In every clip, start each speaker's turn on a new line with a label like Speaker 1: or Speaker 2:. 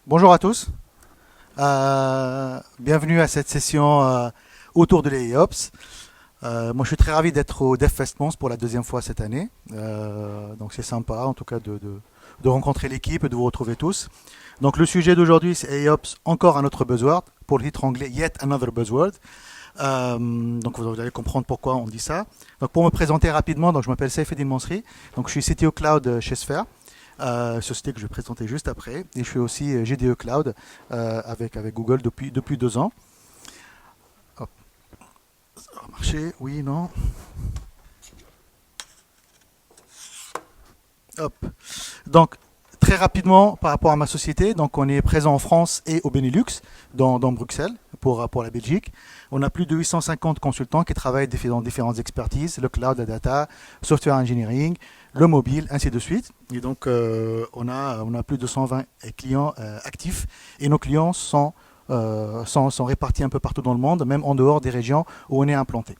Speaker 1: Bonjour à tous. Bienvenue à cette session autour de l'AIOps. Moi, je suis très ravi d'être au DevFest Mons pour la deuxième fois cette année. Donc, c'est sympa, en tout cas, de rencontrer l'équipe et de vous retrouver tous. Donc, le sujet d'aujourd'hui, c'est AIOps, encore un autre buzzword. Pour le titre anglais, Yet Another Buzzword. Donc, vous allez comprendre pourquoi on dit ça. Donc, pour me présenter rapidement, donc, je m'appelle Saifeddin Mansri. Donc, je suis CTO Cloud chez Sphere. Société que je vais présenter juste après. Et je suis aussi GDE Cloud avec Google depuis 2 ans. Hop. Ça va marcher, oui, non. Hop. Donc, très rapidement, par rapport à ma société, donc on est présent en France et au Benelux, dans Bruxelles, pour la Belgique. On a plus de 850 consultants qui travaillent dans différentes expertises, le cloud, la data, software engineering, le mobile, ainsi de suite. Et donc, on a plus de 120 clients actifs. Et nos clients sont répartis un peu partout dans le monde, même en dehors des régions où on est implanté.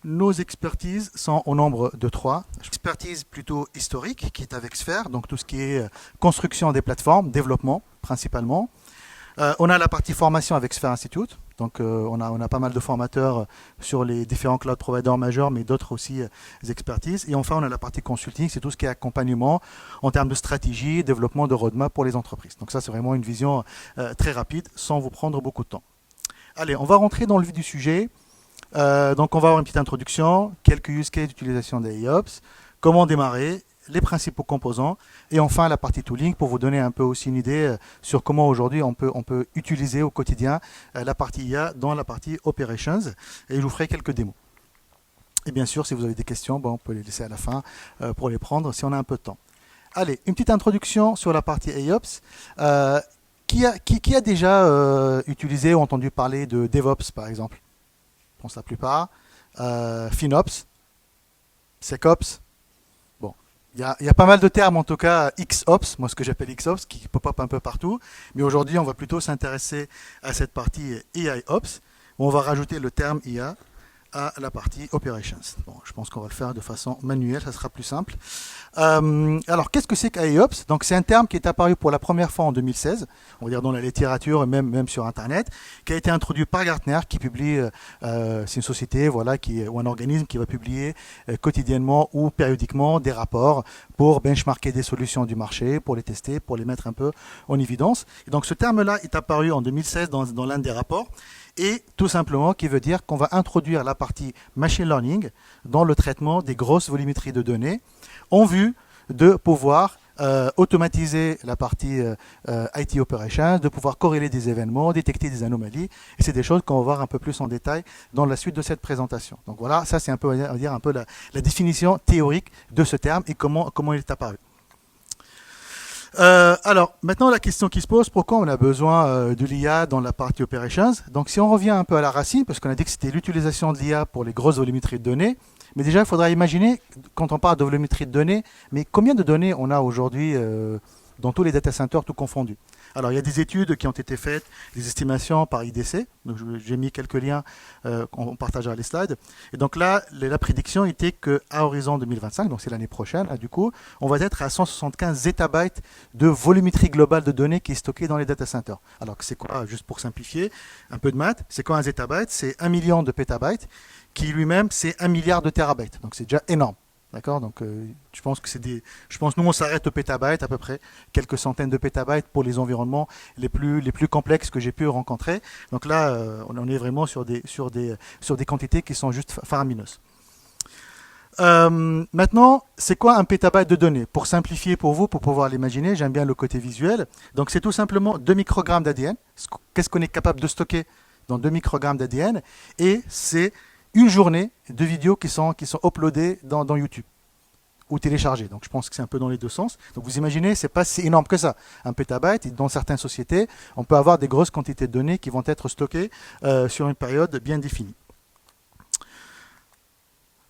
Speaker 1: Nos expertises sont au nombre de 3. Expertise plutôt historique, qui est avec Sphere, donc tout ce qui est construction des plateformes, développement principalement. On a la partie formation avec Sphere Institute. Donc on a pas mal de formateurs sur les différents cloud providers majeurs, mais d'autres aussi expertises. Et enfin, on a la partie consulting, c'est tout ce qui est accompagnement en termes de stratégie, développement de roadmap pour les entreprises. Donc ça, c'est vraiment une vision très rapide, sans vous prendre beaucoup de temps. Allez, on va rentrer dans le vif du sujet. Donc on va avoir une petite introduction, quelques use cases d'utilisation des AIOps, comment démarrer, les principaux composants, et enfin la partie tooling pour vous donner un peu aussi une idée sur comment aujourd'hui on peut utiliser au quotidien la partie IA dans la partie operations, et je vous ferai quelques démos. Et bien sûr, si vous avez des questions, on peut les laisser à la fin pour les prendre si on a un peu de temps. Allez, une petite introduction sur la partie AIOps. Qui a déjà utilisé ou entendu parler de DevOps par exemple? Je pense la plupart. FinOps, SecOps. Bon, il y a pas mal de termes, en tout cas XOps, moi ce que j'appelle XOps, qui pop-up un peu partout. Mais aujourd'hui, on va plutôt s'intéresser à cette partie AIOps, où on va rajouter le terme IA à la partie Operations. Bon, je pense qu'on va le faire de façon manuelle, ça sera plus simple. Alors, qu'est-ce que c'est qu'AIOps? Donc, c'est un terme qui est apparu pour la première fois en 2016, on va dire dans la littérature et même sur Internet, qui a été introduit par Gartner, qui publie, c'est une société, voilà, ou un organisme qui va publier quotidiennement ou périodiquement des rapports pour benchmarker des solutions du marché, pour les tester, pour les mettre un peu en évidence. Et donc, ce terme-là est apparu en 2016 dans l'un des rapports. Et tout simplement qui veut dire qu'on va introduire la partie machine learning dans le traitement des grosses volumétries de données en vue de pouvoir automatiser la partie IT operations, de pouvoir corréler des événements, détecter des anomalies. Et c'est des choses qu'on va voir un peu plus en détail dans la suite de cette présentation. Donc voilà, ça c'est un peu, on va dire, un peu la définition théorique de ce terme et comment il est apparu. Alors, maintenant, la question qui se pose, pourquoi on a besoin de l'IA dans la partie operations? Donc, si on revient un peu à la racine, parce qu'on a dit que c'était l'utilisation de l'IA pour les grosses volumétries de données, mais déjà, il faudra imaginer, quand on parle de volumétrie de données, mais combien de données on a aujourd'hui dans tous les data centers, tout confondus? Alors, il y a des études qui ont été faites, des estimations par IDC. Donc, j'ai mis quelques liens, on partagera les slides. Et donc là, la prédiction était qu'à horizon 2025, donc c'est l'année prochaine, du coup, on va être à 175 zettabytes de volumétrie globale de données qui est stockée dans les data centers. Alors, c'est quoi, juste pour simplifier, un peu de maths, c'est quoi un zettabyte? C'est 1 million de pétabytes, qui lui-même, c'est 1 milliard de terabytes. Donc, c'est déjà énorme. D'accord. Donc, je pense que nous, on s'arrête au pétabyte, à peu près quelques centaines de pétabytes pour les environnements les plus complexes que j'ai pu rencontrer. Donc là, on est vraiment sur des quantités qui sont juste faramineuses. Maintenant, c'est quoi un pétabyte de données? Pour simplifier pour vous, pour pouvoir l'imaginer, j'aime bien le côté visuel. Donc, c'est tout simplement 2 microgrammes d'ADN. Qu'est-ce qu'on est capable de stocker dans 2 microgrammes d'ADN? Et c'est une journée de vidéos qui sont uploadées dans YouTube ou téléchargées. Donc je pense que c'est un peu dans les deux sens. Donc vous imaginez, c'est pas si énorme que ça. Un pétabyte, et dans certaines sociétés, on peut avoir des grosses quantités de données qui vont être stockées sur une période bien définie.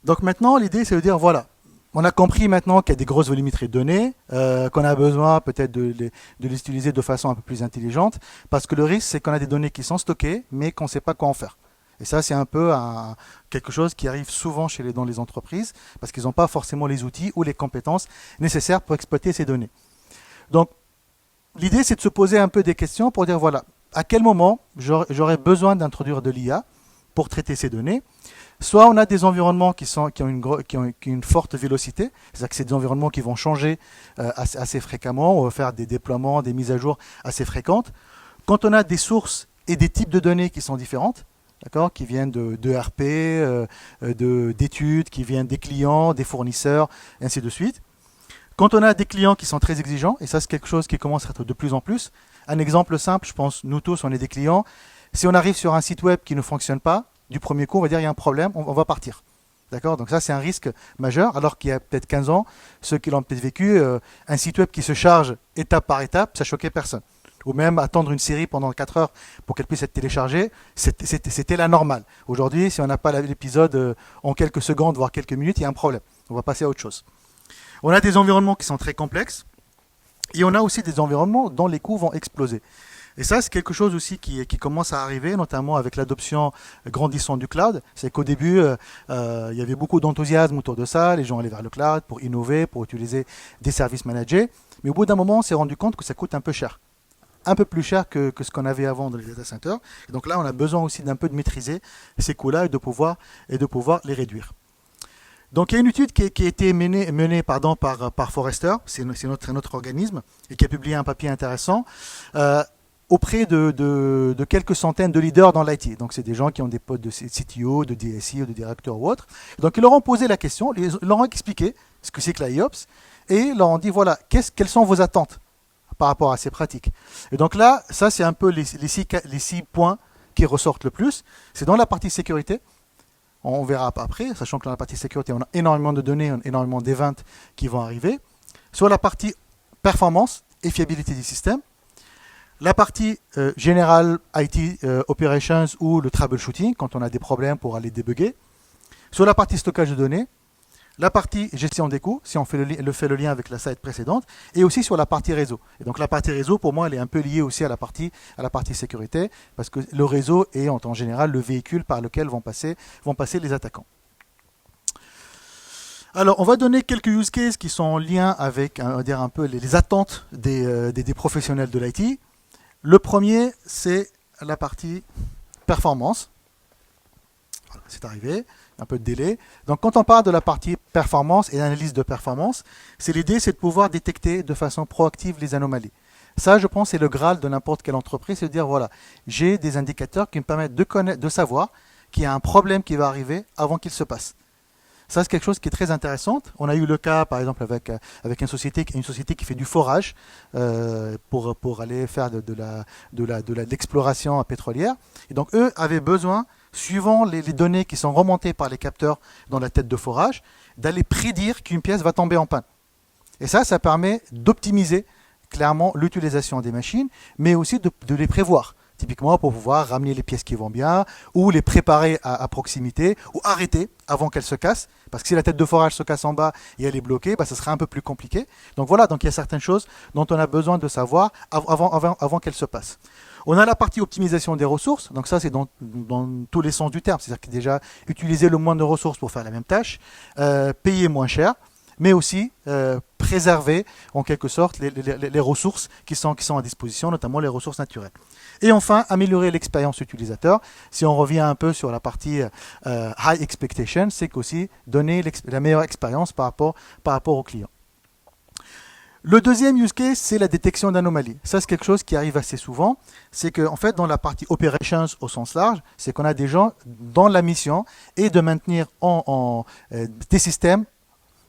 Speaker 1: Donc maintenant, l'idée, c'est de dire, voilà, on a compris maintenant qu'il y a des grosses volumétries de données, qu'on a besoin peut-être de les utiliser de façon un peu plus intelligente, parce que le risque, c'est qu'on a des données qui sont stockées, mais qu'on ne sait pas quoi en faire. Et ça, c'est un peu quelque chose qui arrive souvent dans les entreprises, parce qu'ils n'ont pas forcément les outils ou les compétences nécessaires pour exploiter ces données. Donc, l'idée, c'est de se poser un peu des questions pour dire, voilà, à quel moment j'aurais besoin d'introduire de l'IA pour traiter ces données. Soit on a des environnements qui ont une forte vélocité, c'est-à-dire que c'est des environnements qui vont changer assez fréquemment, on va faire des déploiements, des mises à jour assez fréquentes. Quand on a des sources et des types de données qui sont différentes, d'accord, qui viennent de RP, d'études, qui viennent des clients, des fournisseurs, et ainsi de suite. Quand on a des clients qui sont très exigeants, et ça c'est quelque chose qui commence à être de plus en plus, un exemple simple, je pense, nous tous, on est des clients, si on arrive sur un site web qui ne fonctionne pas, du premier coup, on va dire il y a un problème, on va partir. D'accord. Donc ça, c'est un risque majeur, alors qu'il y a peut-être 15 ans, ceux qui l'ont peut-être vécu, un site web qui se charge étape par étape, ça choquait personne. Ou même attendre une série pendant 4 heures pour qu'elle puisse être téléchargée, c'était la normale. Aujourd'hui, si on n'a pas l'épisode en quelques secondes, voire quelques minutes, il y a un problème. On va passer à autre chose. On a des environnements qui sont très complexes, et on a aussi des environnements dont les coûts vont exploser. Et ça, c'est quelque chose aussi qui commence à arriver, notamment avec l'adoption grandissante du cloud. C'est qu'au début, il y avait beaucoup d'enthousiasme autour de ça. Les gens allaient vers le cloud pour innover, pour utiliser des services managés. Mais au bout d'un moment, on s'est rendu compte que ça coûte un peu cher. Un peu plus cher que ce qu'on avait avant dans les data centers. Et donc là, on a besoin aussi d'un peu de maîtriser ces coûts-là et de pouvoir les réduire. Donc il y a une étude qui a été menée par Forrester, c'est notre organisme, et qui a publié un papier intéressant. Auprès de quelques centaines de leaders dans l'IT. Donc, c'est des gens qui ont des postes de CTO, de DSI ou de directeur ou autre. Donc, ils leur ont posé la question, ils leur ont expliqué ce que c'est que l'IOPS, et ils leur ont dit, voilà, quelles sont vos attentes par rapport à ces pratiques. Et donc là, ça, c'est un peu les 6 points qui ressortent le plus. C'est dans la partie sécurité. On verra après, sachant que dans la partie sécurité, on a énormément de données, énormément d'events qui vont arriver. Sur la partie performance et fiabilité du système, la partie générale IT Operations ou le troubleshooting, quand on a des problèmes pour aller débugger. Sur la partie stockage de données, la partie gestion des coûts, si on fait le lien avec la slide précédente, et aussi sur la partie réseau. Et donc la partie réseau, pour moi, elle est un peu liée aussi à la partie sécurité, parce que le réseau est en général le véhicule par lequel vont passer les attaquants. Alors, on va donner quelques use cases qui sont en lien avec, on va dire, un peu les attentes des professionnels de l'IT. Le premier, c'est la partie performance. Voilà, c'est arrivé, un peu de délai. Donc, quand on parle de la partie performance et analyse de performance, l'idée, c'est de pouvoir détecter de façon proactive les anomalies. Ça, je pense, c'est le Graal de n'importe quelle entreprise, c'est de dire, voilà, j'ai des indicateurs qui me permettent de savoir qu'il y a un problème qui va arriver avant qu'il se passe. Ça, c'est quelque chose qui est très intéressant. On a eu le cas, par exemple, avec une société qui fait du forage pour aller faire de l'exploration pétrolière. Et donc, eux avaient besoin, suivant les données qui sont remontées par les capteurs dans la tête de forage, d'aller prédire qu'une pièce va tomber en panne. Et ça permet d'optimiser clairement l'utilisation des machines, mais aussi de les prévoir. Typiquement pour pouvoir ramener les pièces qui vont bien, ou les préparer à proximité, ou arrêter avant qu'elles se cassent. Parce que si la tête de forage se casse en bas et elle est bloquée, ça sera un peu plus compliqué. Donc voilà, donc il y a certaines choses dont on a besoin de savoir avant qu'elles se passent. On a la partie optimisation des ressources, donc ça c'est dans tous les sens du terme, c'est-à-dire que déjà utiliser le moins de ressources pour faire la même tâche, payer moins cher, mais aussi préserver en quelque sorte les ressources qui sont à disposition, notamment les ressources naturelles. Et enfin, améliorer l'expérience utilisateur. Si on revient un peu sur la partie high expectation, c'est qu'aussi donner la meilleure expérience par rapport au client. Le deuxième use case, c'est la détection d'anomalies. Ça, c'est quelque chose qui arrive assez souvent. C'est qu'en fait, dans la partie operations au sens large, c'est qu'on a des gens dans la mission et de maintenir des systèmes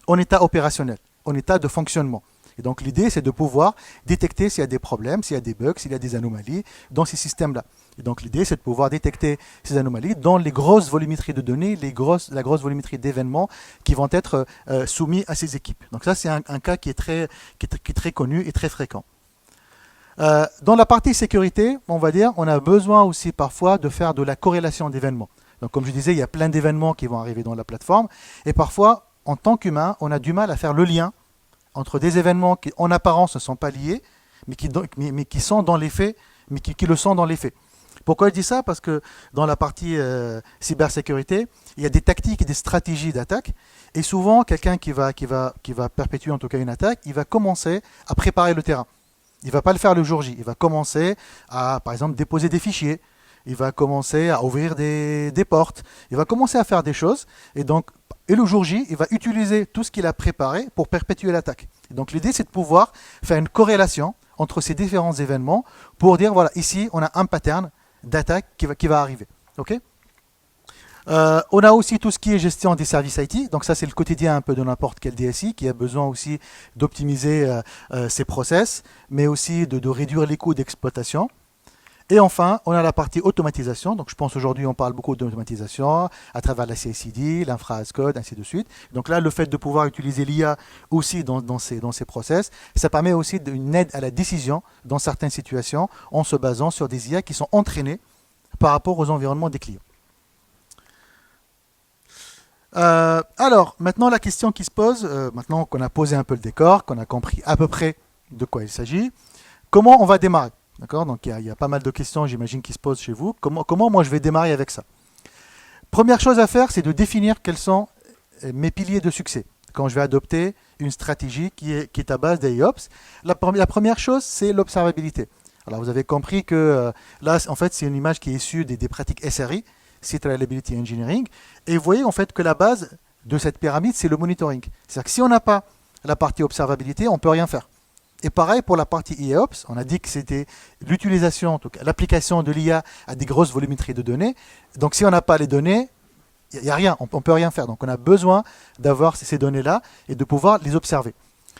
Speaker 1: en état opérationnel, en état de fonctionnement. Et donc l'idée, c'est de pouvoir détecter s'il y a des problèmes, s'il y a des bugs, s'il y a des anomalies dans ces systèmes-là. Et donc l'idée, c'est de pouvoir détecter ces anomalies dans les grosses volumétries de données, la grosse volumétrie d'événements qui vont être soumis à ces équipes. Donc ça, c'est un cas qui est très connu et très fréquent. Dans la partie sécurité, on va dire, on a besoin aussi parfois de faire de la corrélation d'événements. Donc comme je disais, il y a plein d'événements qui vont arriver dans la plateforme et parfois, en tant qu'humain, on a du mal à faire le lien entre des événements qui, en apparence, ne sont pas liés, mais qui sont dans les faits, mais qui le sont dans les faits. Pourquoi je dis ça? Parce que dans la partie cybersécurité, il y a des tactiques et des stratégies d'attaque, et souvent, quelqu'un qui va perpétuer en tout cas une attaque, il va commencer à préparer le terrain. Il ne va pas le faire le jour J. Il va commencer à, par exemple, déposer des fichiers. Il va commencer à ouvrir des portes. Il va commencer à faire des choses. Et le jour J, il va utiliser tout ce qu'il a préparé pour perpétuer l'attaque. Donc l'idée, c'est de pouvoir faire une corrélation entre ces différents événements pour dire, voilà, ici, on a un pattern d'attaque qui va arriver. OK. On a aussi tout ce qui est gestion des services IT. Donc ça, c'est le quotidien un peu de n'importe quel DSI qui a besoin aussi d'optimiser ses process, mais aussi de réduire les coûts d'exploitation. Et enfin, on a la partie automatisation. Donc je pense aujourd'hui, on parle beaucoup d'automatisation à travers la CI/CD, l'infra as code, ainsi de suite. Donc là, le fait de pouvoir utiliser l'IA aussi dans ces process, ça permet aussi une aide à la décision dans certaines situations en se basant sur des IA qui sont entraînées par rapport aux environnements des clients. Alors, maintenant la question qui se pose, maintenant qu'on a posé un peu le décor, qu'on a compris à peu près de quoi il s'agit, comment on va démarrer? D'accord. Donc il y a pas mal de questions, j'imagine, qui se posent chez vous. Comment moi je vais démarrer avec ça? Première chose à faire, c'est de définir quels sont mes piliers de succès quand je vais adopter une stratégie qui est à base d'AIOps. La première chose, c'est l'observabilité. Alors vous avez compris que là, en fait, c'est une image qui est issue des pratiques SRI, Site Reliability Engineering. Et vous voyez en fait que la base de cette pyramide, c'est le monitoring. C'est-à-dire que si on n'a pas la partie observabilité, on ne peut rien faire. Et pareil pour la partie IAOps, on a dit que c'était l'utilisation, en tout cas l'application de l'IA à des grosses volumétries de données. Donc si on n'a pas les données, il n'y a rien, on ne peut rien faire. Donc on a besoin d'avoir ces données-là et de pouvoir les observer.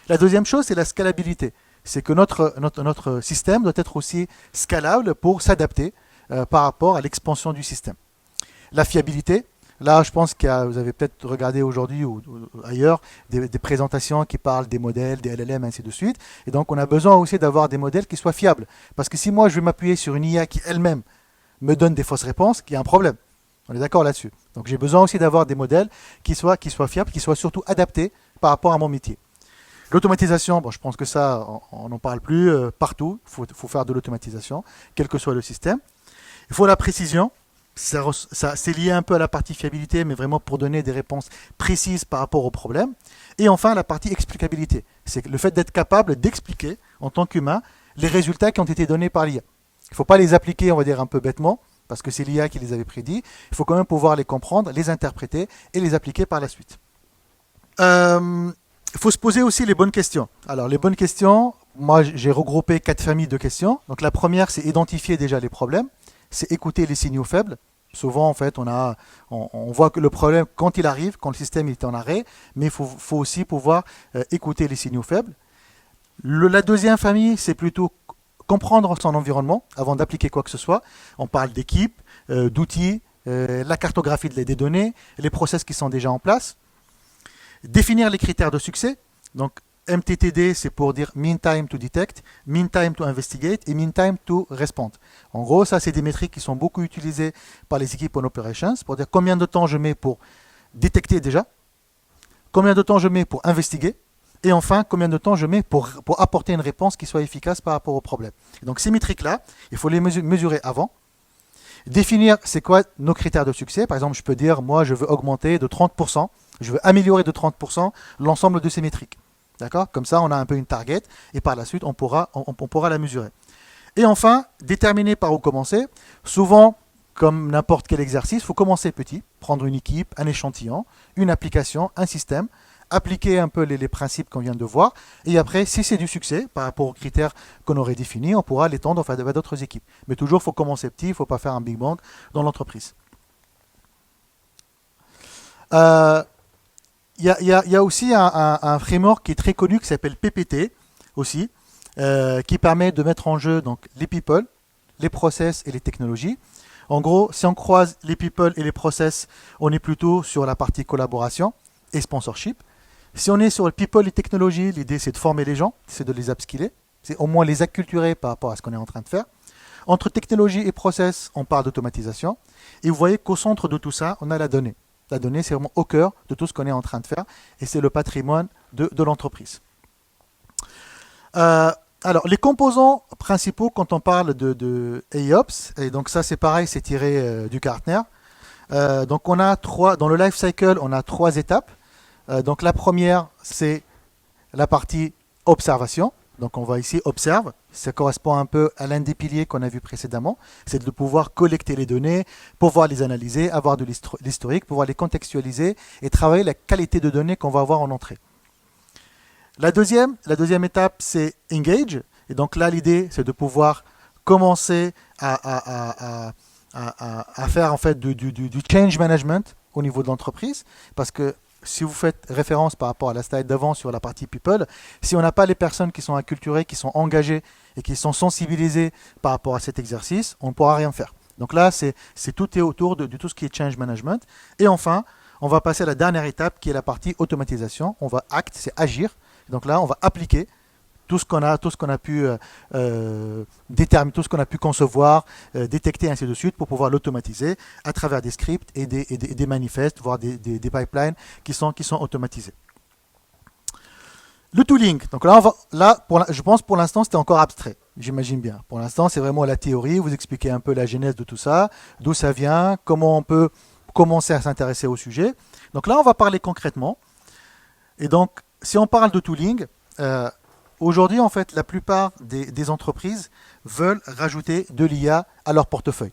Speaker 1: La deuxième chose, c'est la scalabilité. C'est que notre système doit être aussi scalable pour s'adapter par rapport à l'expansion du système. La fiabilité. Là, je pense que vous avez peut-être regardé aujourd'hui ou ailleurs des présentations qui parlent des modèles, des LLM, ainsi de suite. Et donc, on a besoin aussi d'avoir des modèles qui soient fiables. Parce que si moi, je vais m'appuyer sur une IA qui elle-même me donne des fausses réponses, il y a un problème. On est d'accord là-dessus. Donc, j'ai besoin aussi d'avoir des modèles qui soient fiables, qui soient surtout adaptés par rapport à mon métier. L'automatisation, bon, je pense que ça, on n'en parle plus partout. Il faut faire de l'automatisation, quel que soit le système. Il faut la précision. C'est lié un peu à la partie fiabilité, mais vraiment pour donner des réponses précises par rapport au problème. Et enfin, la partie explicabilité. C'est le fait d'être capable d'expliquer, en tant qu'humain, les résultats qui ont été donnés par l'IA. Il ne faut pas les appliquer, on va dire, un peu bêtement, parce que c'est l'IA qui les avait prédits. Il faut quand même pouvoir les comprendre, les interpréter et les appliquer par la suite. Il faut se poser aussi les bonnes questions. Alors, les bonnes questions, moi, j'ai regroupé 4 familles de questions. Donc, la première, c'est identifier déjà les problèmes. C'est écouter les signaux faibles. Souvent, en fait, on voit que le problème, quand il arrive, quand le système est en arrêt, mais il faut aussi pouvoir écouter les signaux faibles. La deuxième famille, c'est plutôt comprendre son environnement avant d'appliquer quoi que ce soit. On parle d'équipe, d'outils, la cartographie des données, les process qui sont déjà en place. Définir les critères de succès. Donc, MTTD, c'est pour dire Mean Time to Detect, Mean Time to Investigate et Mean Time to Respond. En gros, ça, c'est des métriques qui sont beaucoup utilisées par les équipes en operations pour dire combien de temps je mets pour détecter déjà, combien de temps je mets pour investiguer, et enfin, combien de temps je mets pour apporter une réponse qui soit efficace par rapport au problème. Et donc, ces métriques-là, il faut les mesurer avant. Définir, c'est quoi nos critères de succès. Par exemple, je peux dire, moi, je veux augmenter de 30%, je veux améliorer de 30% l'ensemble de ces métriques. D'accord. Comme ça, on a un peu une target et par la suite, on pourra la mesurer. Et enfin, déterminer par où commencer. Souvent, comme n'importe quel exercice, il faut commencer petit, prendre une équipe, un échantillon, une application, un système, appliquer un peu les principes qu'on vient de voir. Et après, si c'est du succès, par rapport aux critères qu'on aurait définis, on pourra l'étendre vers d'autres équipes. Mais toujours, il faut commencer petit, il ne faut pas faire un big bang dans l'entreprise. Il y a aussi un framework qui est très connu qui s'appelle PPT aussi, qui permet de mettre en jeu donc, les people, les process et les technologies. En gros, si on croise les people et les process, on est plutôt sur la partie collaboration et sponsorship. Si on est sur le people et technologies, l'idée c'est de former les gens, c'est de les upskiller, c'est au moins les acculturer par rapport à ce qu'on est en train de faire. Entre technologie et process, on parle d'automatisation. Et vous voyez qu'au centre de tout ça, on a la donnée. La donnée, c'est vraiment au cœur de tout ce qu'on est en train de faire et c'est le patrimoine de l'entreprise. Alors, les composants principaux quand on parle de AIOps, et donc ça c'est pareil, c'est tiré du Gartner. Donc on a dans le life cycle, on a 3 étapes. Donc la première, c'est la partie observation. Donc on va ici observe, ça correspond un peu à l'un des piliers qu'on a vu précédemment, c'est de pouvoir collecter les données, pouvoir les analyser, avoir de l'historique, pouvoir les contextualiser et travailler la qualité de données qu'on va avoir en entrée. La deuxième étape, c'est engage. Et donc là, l'idée, c'est de pouvoir commencer à faire en fait du change management au niveau de l'entreprise, parce que si vous faites référence par rapport à la slide d'avant sur la partie people, si on n'a pas les personnes qui sont acculturées, qui sont engagées et qui sont sensibilisées par rapport à cet exercice, on ne pourra rien faire. Donc là, c'est tout est autour de tout ce qui est change management. Et enfin, on va passer à la dernière étape qui est la partie automatisation. On va act, c'est agir. Donc là, on va appliquer tout ce qu'on a pu déterminer, tout ce qu'on a pu concevoir, détecter, ainsi de suite, pour pouvoir l'automatiser à travers des scripts et des manifestes, voire des pipelines qui sont automatisés. Le tooling. Donc là, je pense pour l'instant, c'était encore abstrait. J'imagine bien. Pour l'instant, c'est vraiment la théorie. Vous expliquez un peu la genèse de tout ça, d'où ça vient, comment on peut commencer à s'intéresser au sujet. Donc là, on va parler concrètement. Et donc, si on parle de tooling, aujourd'hui, en fait, la plupart des entreprises veulent rajouter de l'IA à leur portefeuille.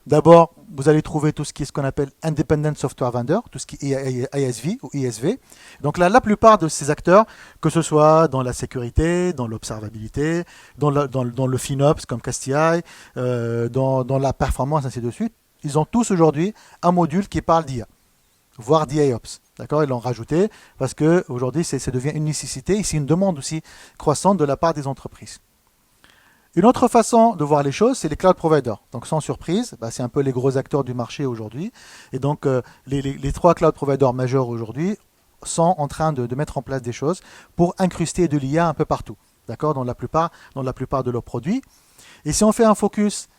Speaker 1: D'abord, vous allez trouver tout ce qui est ce qu'on appelle Independent Software Vendor, tout ce qui est ISV ou ISV. Donc là, la plupart de ces acteurs, que ce soit dans la sécurité, dans l'observabilité, dans le FinOps comme CastEye, dans la performance, ainsi de suite, ils ont tous aujourd'hui un module qui parle d'IA, voire d'IAOps. D'accord, ils l'ont rajouté parce que aujourd'hui, ça devient une nécessité et c'est une demande aussi croissante de la part des entreprises. Une autre façon de voir les choses, c'est les cloud providers. Donc sans surprise, c'est un peu les gros acteurs du marché aujourd'hui. Et donc les trois cloud providers majeurs aujourd'hui sont en train de mettre en place des choses pour incruster de l'IA un peu partout. D'accord, dans la plupart de leurs produits. Et si on fait un focus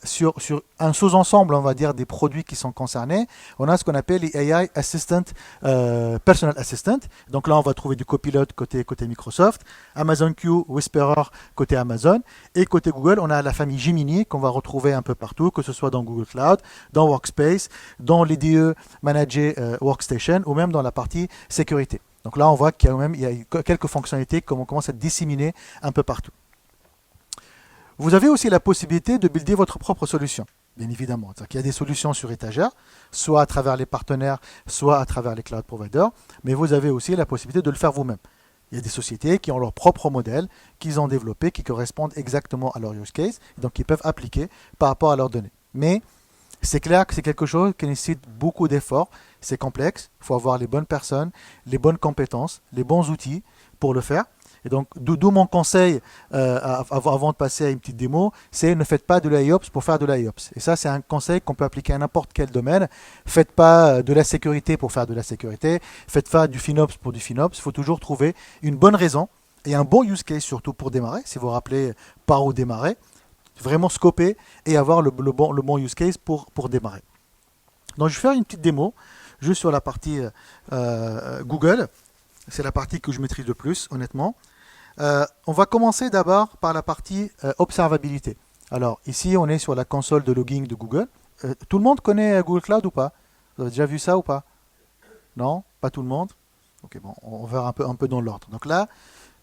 Speaker 1: sur un sous-ensemble, on va dire, des produits qui sont concernés, on a ce qu'on appelle les AI Assistant, Personal Assistant. Donc là, on va trouver du Copilot côté Microsoft, Amazon Q, Whisperer côté Amazon, et côté Google, on a la famille Gemini qu'on va retrouver un peu partout, que ce soit dans Google Cloud, dans Workspace, dans les DE Managed Workstation, ou même dans la partie sécurité. Donc là, on voit qu'il y a quelques fonctionnalités qui commencent à être disséminées un peu partout. Vous avez aussi la possibilité de builder votre propre solution, bien évidemment. Il y a des solutions sur étagère, soit à travers les partenaires, soit à travers les cloud providers, mais vous avez aussi la possibilité de le faire vous-même. Il y a des sociétés qui ont leur propre modèle, qu'ils ont développé, qui correspondent exactement à leur use case, donc ils peuvent appliquer par rapport à leurs données. Mais c'est clair que c'est quelque chose qui nécessite beaucoup d'efforts, c'est complexe, il faut avoir les bonnes personnes, les bonnes compétences, les bons outils pour le faire. Et donc, d'où mon conseil, avant de passer à une petite démo, c'est ne faites pas de l'IOPS pour faire de l'IOPS. Et ça, c'est un conseil qu'on peut appliquer à n'importe quel domaine. Faites pas de la sécurité pour faire de la sécurité. Faites pas du FinOps pour du FinOps. Il faut toujours trouver une bonne raison et un bon use case surtout pour démarrer. Si vous vous rappelez par où démarrer, vraiment scoper et avoir le bon use case pour démarrer. Donc, je vais faire une petite démo juste sur la partie Google. C'est la partie que je maîtrise le plus, honnêtement. On va commencer d'abord par la partie observabilité. Alors, ici, on est sur la console de logging de Google. Tout le monde connaît Google Cloud ou pas? Vous avez déjà vu ça ou pas? Non? Pas tout le monde? Ok, bon, on verra un peu dans l'ordre. Donc là,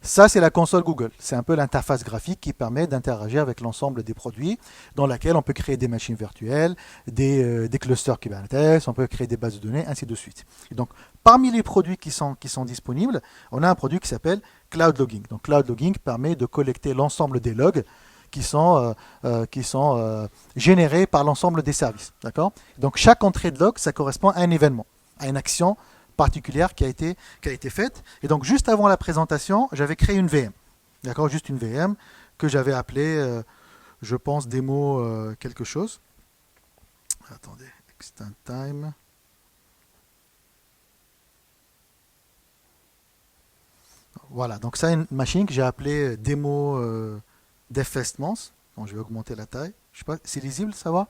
Speaker 1: ça, c'est la console Google. C'est un peu l'interface graphique qui permet d'interagir avec l'ensemble des produits, dans laquelle on peut créer des machines virtuelles, des clusters Kubernetes, on peut créer des bases de données, ainsi de suite. Et donc, parmi les produits qui sont disponibles, on a un produit qui s'appelle Cloud Logging. Donc, Cloud Logging permet de collecter l'ensemble des logs qui sont générés par l'ensemble des services. D'accord? Donc, chaque entrée de log, ça correspond à un événement, à une action particulière qui a été faite. Et donc, juste avant la présentation, j'avais créé une VM. D'accord? Juste une VM que j'avais appelée, je pense, démo quelque chose. Attendez, extend time. Voilà, donc ça, une machine que j'ai appelée démo Defestments. Bon, je vais augmenter la taille. Je sais pas, c'est lisible, ça va?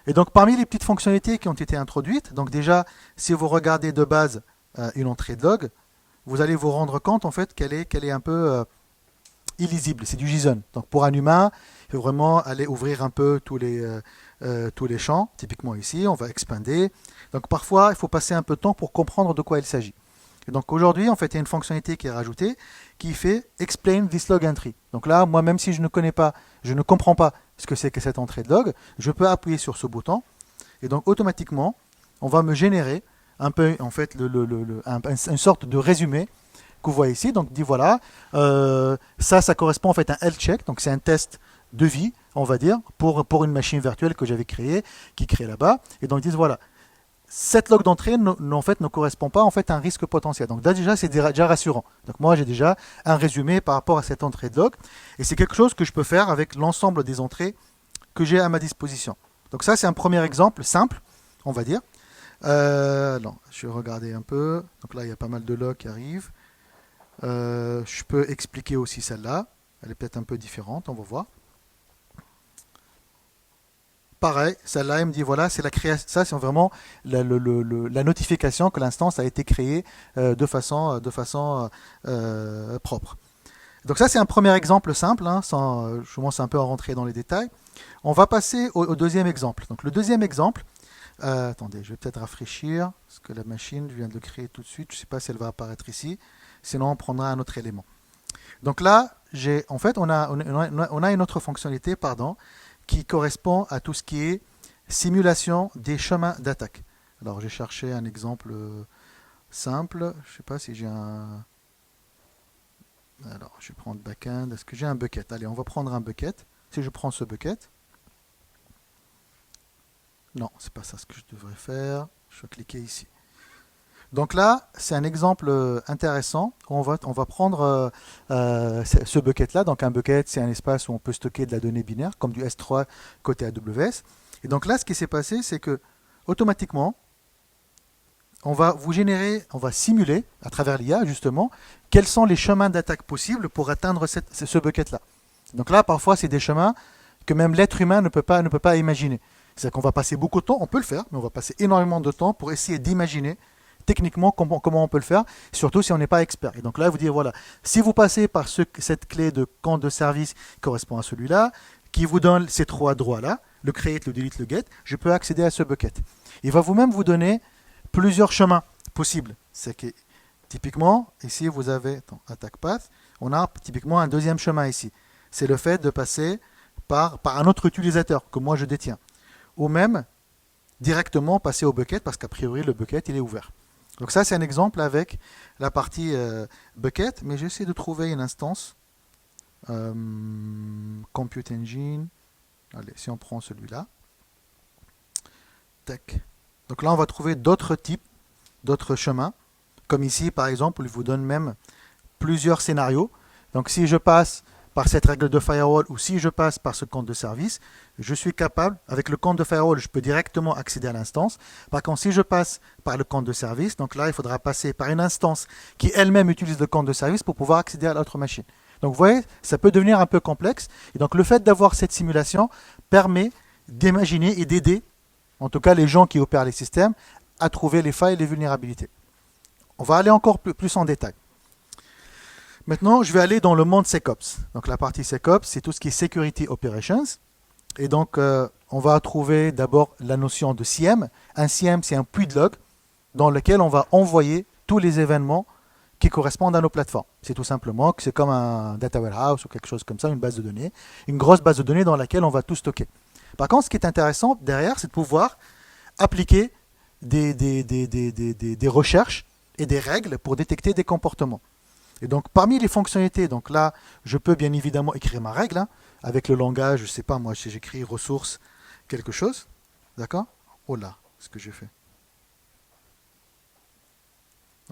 Speaker 1: Et donc, parmi les petites fonctionnalités qui ont été introduites, donc déjà, si vous regardez de base une entrée de log, vous allez vous rendre compte en fait qu'elle est un peu illisible. C'est du JSON. Donc, pour un humain, il faut vraiment aller ouvrir un peu tous les champs. Typiquement ici, on va expander. Donc, parfois, il faut passer un peu de temps pour comprendre de quoi il s'agit. Et donc aujourd'hui, en fait, il y a une fonctionnalité qui est rajoutée qui fait explain this log entry. Donc là, moi, même si je ne connais pas, je ne comprends pas ce que c'est que cette entrée de log, je peux appuyer sur ce bouton et donc automatiquement, on va me générer un peu, en fait, une sorte de résumé que vous voyez ici. Donc dit voilà, ça correspond en fait à un health check. Donc c'est un test de vie, on va dire, pour une machine virtuelle que j'avais créée, qui crée là-bas. Et donc ils disent voilà, cette log d'entrée en fait, ne correspond pas en fait à un risque potentiel. Donc là déjà c'est déjà rassurant. Donc moi j'ai déjà un résumé par rapport à cette entrée de log. Et c'est quelque chose que je peux faire avec l'ensemble des entrées que j'ai à ma disposition. Donc ça c'est un premier exemple simple, on va dire. Non, je vais regarder un peu. Donc là il y a pas mal de logs qui arrivent. Je peux expliquer aussi celle-là. Elle est peut-être un peu différente, on va voir. Pareil, celle-là, elle me dit voilà, c'est la création, ça c'est vraiment la notification que l'instance a été créée de façon propre. Donc ça c'est un premier exemple simple, hein, je commence un peu à rentrer dans les détails. On va passer au deuxième exemple. Donc le deuxième exemple, attendez, je vais peut-être rafraîchir, parce que la machine, je viens de le créer tout de suite, je ne sais pas si elle va apparaître ici, sinon on prendra un autre élément. Donc là, en fait, on a une autre fonctionnalité, pardon, qui correspond à tout ce qui est simulation des chemins d'attaque. Alors, j'ai cherché un exemple simple. Je ne sais pas si j'ai un... Alors, je vais prendre backend. Est-ce que j'ai un bucket? Allez, on va prendre un bucket. Si je prends ce bucket... Non, c'est pas ça ce que je devrais faire. Je vais cliquer ici. Donc là, c'est un exemple intéressant. On va prendre ce bucket-là. Donc un bucket, c'est un espace où on peut stocker de la donnée binaire, comme du S3 côté AWS. Et donc là, ce qui s'est passé, c'est que automatiquement, on va simuler, à travers l'IA justement, quels sont les chemins d'attaque possibles pour atteindre ce bucket-là. Donc là, parfois, c'est des chemins que même l'être humain ne peut pas imaginer. C'est-à-dire qu'on va passer beaucoup de temps, on peut le faire, mais on va passer énormément de temps pour essayer d'imaginer techniquement comment on peut le faire, surtout si on n'est pas expert. Et donc là, vous dites, voilà, si vous passez par cette clé de compte de service qui correspond à celui-là, qui vous donne ces trois droits-là, le create, le delete, le get, je peux accéder à ce bucket. Il va vous-même vous donner plusieurs chemins possibles. C'est que, typiquement, ici, vous avez attack path, on a typiquement un deuxième chemin ici. C'est le fait de passer par un autre utilisateur que moi je détiens. Ou même, directement passer au bucket, parce qu'a priori, le bucket, il est ouvert. Donc ça, c'est un exemple avec la partie bucket, mais j'essaie de trouver une instance. Compute Engine. Allez, si on prend celui-là. Tac. Donc là, on va trouver d'autres types, d'autres chemins. Comme ici, par exemple, il vous donne même plusieurs scénarios. Donc si je passe par cette règle de firewall ou si je passe par ce compte de service, je suis capable, avec le compte de firewall, je peux directement accéder à l'instance. Par contre, si je passe par le compte de service, donc là, il faudra passer par une instance qui elle-même utilise le compte de service pour pouvoir accéder à l'autre machine. Donc vous voyez, ça peut devenir un peu complexe. Et donc le fait d'avoir cette simulation permet d'imaginer et d'aider, en tout cas les gens qui opèrent les systèmes, à trouver les failles et les vulnérabilités. On va aller encore plus en détail. Maintenant, je vais aller dans le monde SecOps. Donc la partie SecOps, c'est tout ce qui est Security Operations. Et donc, on va trouver d'abord la notion de SIEM. Un SIEM, c'est un puits de log dans lequel on va envoyer tous les événements qui correspondent à nos plateformes. C'est tout simplement que c'est comme un data warehouse ou quelque chose comme ça, une base de données. Une grosse base de données dans laquelle on va tout stocker. Par contre, ce qui est intéressant derrière, c'est de pouvoir appliquer des recherches et des règles pour détecter des comportements. Et donc, parmi les fonctionnalités, donc là, je peux bien évidemment écrire ma règle, hein, avec le langage, je ne sais pas, moi, si j'écris ressources, quelque chose, d'accord? Oh là, ce que j'ai fait.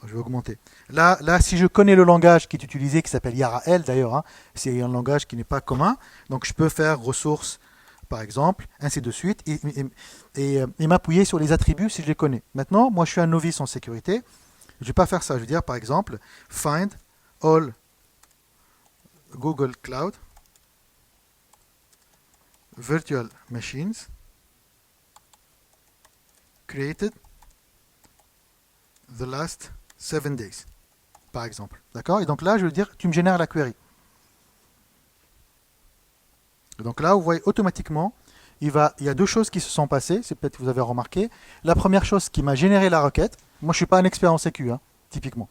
Speaker 1: Je vais augmenter. Là, si je connais le langage qui est utilisé, qui s'appelle YARA-L d'ailleurs, hein, c'est un langage qui n'est pas commun, donc je peux faire ressources, par exemple, ainsi de suite, et m'appuyer sur les attributs si je les connais. Maintenant, moi, je suis un novice en sécurité, je ne vais pas faire ça, je vais dire, par exemple, find all Google Cloud virtual machines created the last 7 days, par exemple. D'accord? Et donc là, je veux dire, tu me génères la query. Et donc là, vous voyez automatiquement, il y a deux choses qui se sont passées, c'est peut-être que vous avez remarqué. La première chose qui m'a généré la requête, moi je ne suis pas un expert en sécu, hein, typiquement.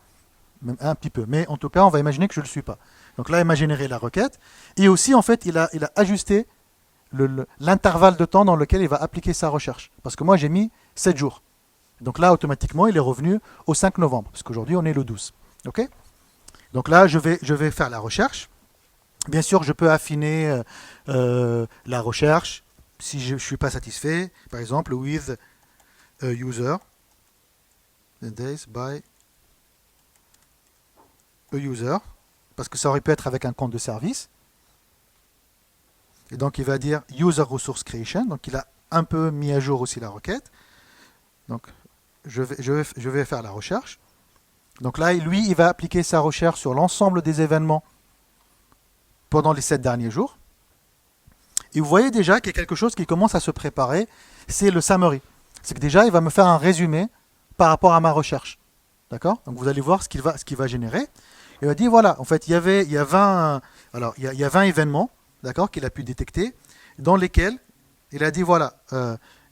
Speaker 1: même un petit peu. Mais en tout cas, on va imaginer que je ne le suis pas. Donc là, il m'a généré la requête. Et aussi, en fait, il a ajusté l'intervalle de temps dans lequel il va appliquer sa recherche. Parce que moi, j'ai mis 7 jours. Donc là, automatiquement, il est revenu au 5 novembre, parce qu'aujourd'hui, on est le 12. OK? Donc là, je vais faire la recherche. Bien sûr, je peux affiner la recherche si je ne suis pas satisfait. Par exemple, with a user, the days by a user, parce que ça aurait pu être avec un compte de service. Et donc, il va dire user resource creation. Donc, il a un peu mis à jour aussi la requête. Donc, je vais faire la recherche. Donc là, lui, il va appliquer sa recherche sur l'ensemble des événements pendant les 7 derniers jours. Et vous voyez déjà qu'il y a quelque chose qui commence à se préparer, c'est le summary. C'est que déjà, il va me faire un résumé par rapport à ma recherche. D'accord? Donc vous allez voir ce qu'il va générer. Il va dire, voilà, en fait, il y a 20, alors, il y a 20 événements, d'accord, qu'il a pu détecter, dans lesquels il a dit, voilà,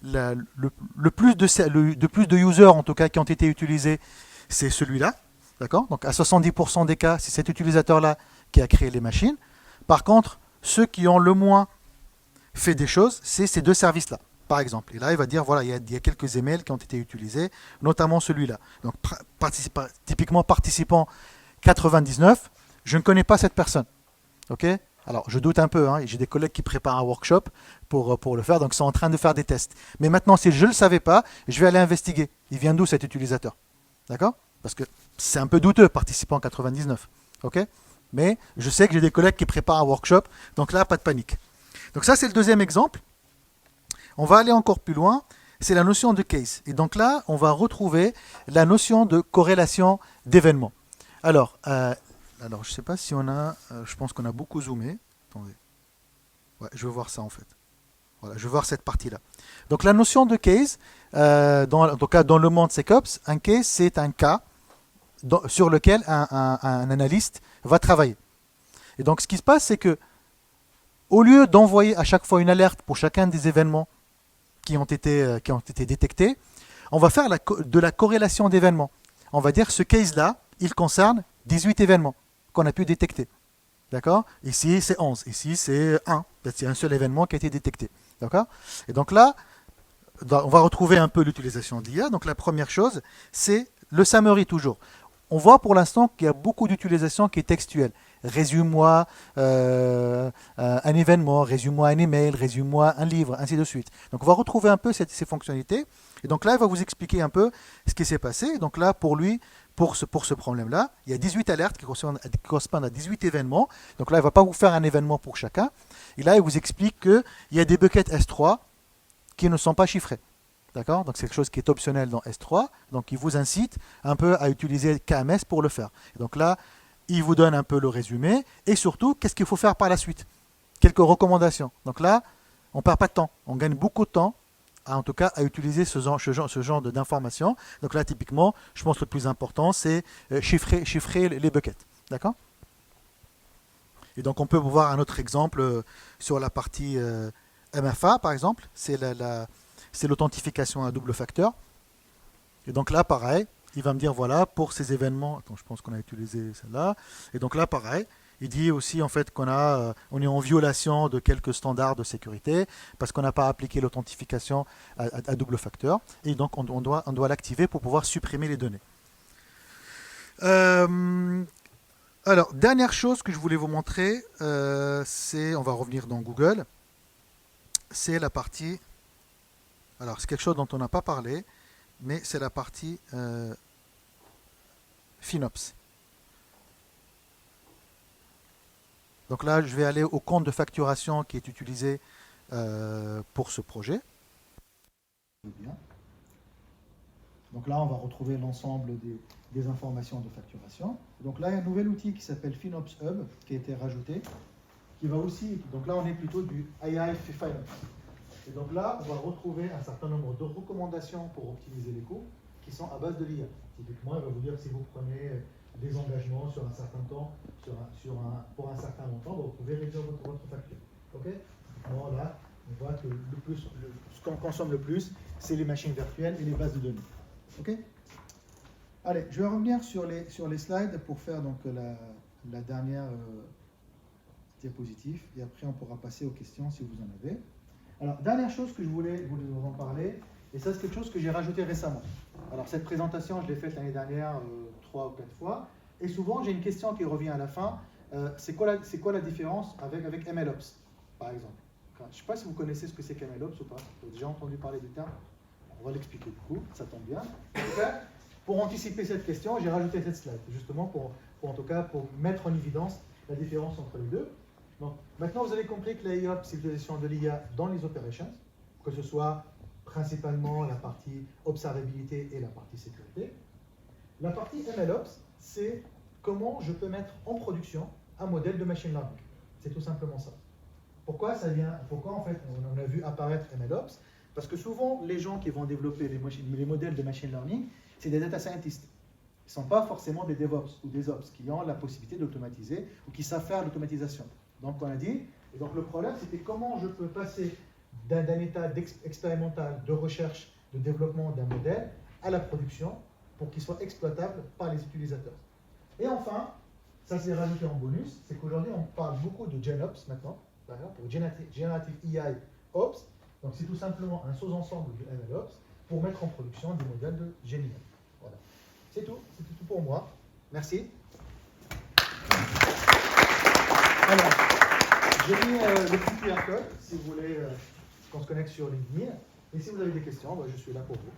Speaker 1: le plus de users, en tout cas, qui ont été utilisés, c'est celui-là. D'accord? Donc à 70% des cas, c'est cet utilisateur-là qui a créé les machines. Par contre, ceux qui ont le moins fait des choses, c'est ces deux services-là, par exemple. Et là, il va dire, voilà, il y a quelques emails qui ont été utilisés, notamment celui-là. Donc typiquement participant 99, je ne connais pas cette personne. Ok? Alors, je doute un peu, hein, j'ai des collègues qui préparent un workshop pour le faire, donc ils sont en train de faire des tests. Mais maintenant, si je ne le savais pas, je vais aller investiguer. Il vient d'où cet utilisateur? D'accord? Parce que c'est un peu douteux, participant 99. Ok? Mais je sais que j'ai des collègues qui préparent un workshop, donc là, pas de panique. Donc ça, c'est le deuxième exemple. On va aller encore plus loin, c'est la notion de case. Et donc là, on va retrouver la notion de corrélation d'événements. Alors, je ne sais pas si on a... je pense qu'on a beaucoup zoomé. Attendez. Ouais, je veux voir ça en fait. Voilà, je veux voir cette partie-là. Donc la notion de case, en tout cas dans le monde SecOps, un case, c'est un cas sur lequel un analyste va travailler. Et donc ce qui se passe, c'est que au lieu d'envoyer à chaque fois une alerte pour chacun des événements qui ont été détectés, on va faire de la corrélation d'événements. On va dire ce case-là, il concerne 18 événements qu'on a pu détecter. D'accord? Ici, c'est 11. Ici, c'est 1. C'est un seul événement qui a été détecté. D'accord? Et donc là, on va retrouver un peu l'utilisation de l'IA. Donc la première chose, c'est le summary toujours. On voit pour l'instant qu'il y a beaucoup d'utilisation qui est textuelle. Résume-moi un événement, résume-moi un email, résume-moi un livre, ainsi de suite. Donc on va retrouver un peu ces fonctionnalités. Et donc là, il va vous expliquer un peu ce qui s'est passé. Donc là, pour lui, pour ce problème-là, il y a 18 alertes qui correspondent à 18 événements. Donc là, il ne va pas vous faire un événement pour chacun. Et là, il vous explique qu'il y a des buckets S3 qui ne sont pas chiffrés. D'accord? Donc c'est quelque chose qui est optionnel dans S3. Donc il vous incite un peu à utiliser KMS pour le faire. Et donc là, il vous donne un peu le résumé. Et surtout, qu'est-ce qu'il faut faire par la suite? Quelques recommandations. Donc là, on ne perd pas de temps. On gagne beaucoup de temps, en tout cas, à utiliser ce genre d'informations. Donc là, typiquement, je pense que le plus important, c'est chiffrer les buckets. D'accord? Et donc on peut voir un autre exemple sur la partie MFA, par exemple. C'est l'authentification à double facteur. Et donc là, pareil, il va me dire, voilà, pour ces événements, attends, je pense qu'on a utilisé celle-là. Et donc là, pareil, il dit aussi en fait on est en violation de quelques standards de sécurité parce qu'on n'a pas appliqué l'authentification à double facteur. Et donc on doit l'activer pour pouvoir supprimer les données. Alors, dernière chose que je voulais vous montrer, on va revenir dans Google, c'est la partie... Alors, c'est quelque chose dont on n'a pas parlé, mais c'est la partie FinOps. Donc là, je vais aller au compte de facturation qui est utilisé pour ce projet. Donc là, on va retrouver l'ensemble des informations de facturation. Donc là, il y a un nouvel outil qui s'appelle FinOps Hub qui a été rajouté, qui va aussi... Donc là, on est plutôt du AI Finance. Et donc là, on va retrouver un certain nombre de recommandations pour optimiser les coûts qui sont à base de l'IA. Typiquement, il va vous dire que si vous prenez des engagements sur un certain temps, pour un certain montant, vous pouvez réduire votre facture. Ok? Alors là, on voit que ce qu'on consomme le plus, c'est les machines virtuelles et les bases de données. Ok? Allez, je vais revenir sur les slides pour faire donc la dernière diapositive et après on pourra passer aux questions si vous en avez. Alors, dernière chose que je voulais vous en parler, et ça c'est quelque chose que j'ai rajouté récemment. Alors cette présentation, je l'ai faite l'année dernière 3 ou 4 fois, et souvent j'ai une question qui revient à la fin, c'est quoi la différence avec MLOps, par exemple. Je ne sais pas si vous connaissez ce que c'est qu'MLOps ou pas, vous avez déjà entendu parler du terme. On va l'expliquer du coup, ça tombe bien. Pour anticiper cette question, j'ai rajouté cette slide, justement pour mettre en évidence la différence entre les deux. Donc, maintenant, vous avez compris que l'AIOps, c'est l'utilisation de l'IA dans les operations, que ce soit principalement la partie observabilité et la partie sécurité. La partie MLOps, c'est comment je peux mettre en production un modèle de machine learning. C'est tout simplement ça. Pourquoi en fait on a vu apparaître MLOps? Parce que souvent, les gens qui vont développer les modèles de machine learning, c'est des data scientists. Ils ne sont pas forcément des DevOps ou des Ops qui ont la possibilité d'automatiser ou qui savent faire l'automatisation. Donc, on a dit, et donc le problème, c'était comment je peux passer d'un état expérimental de recherche, de développement d'un modèle à la production pour qu'il soit exploitable par les utilisateurs. Et enfin, ça c'est rajouté en bonus, c'est qu'aujourd'hui, on parle beaucoup de GenOps maintenant, pour Generative AI Ops. Donc, c'est tout simplement un sous-ensemble de MLOps pour mettre en production des modèles de génie. Voilà. C'est tout pour moi. Merci. Alors, j'ai mis le petit QR code si vous voulez qu'on se connecte sur LinkedIn. Et si vous avez des questions, je suis là pour vous.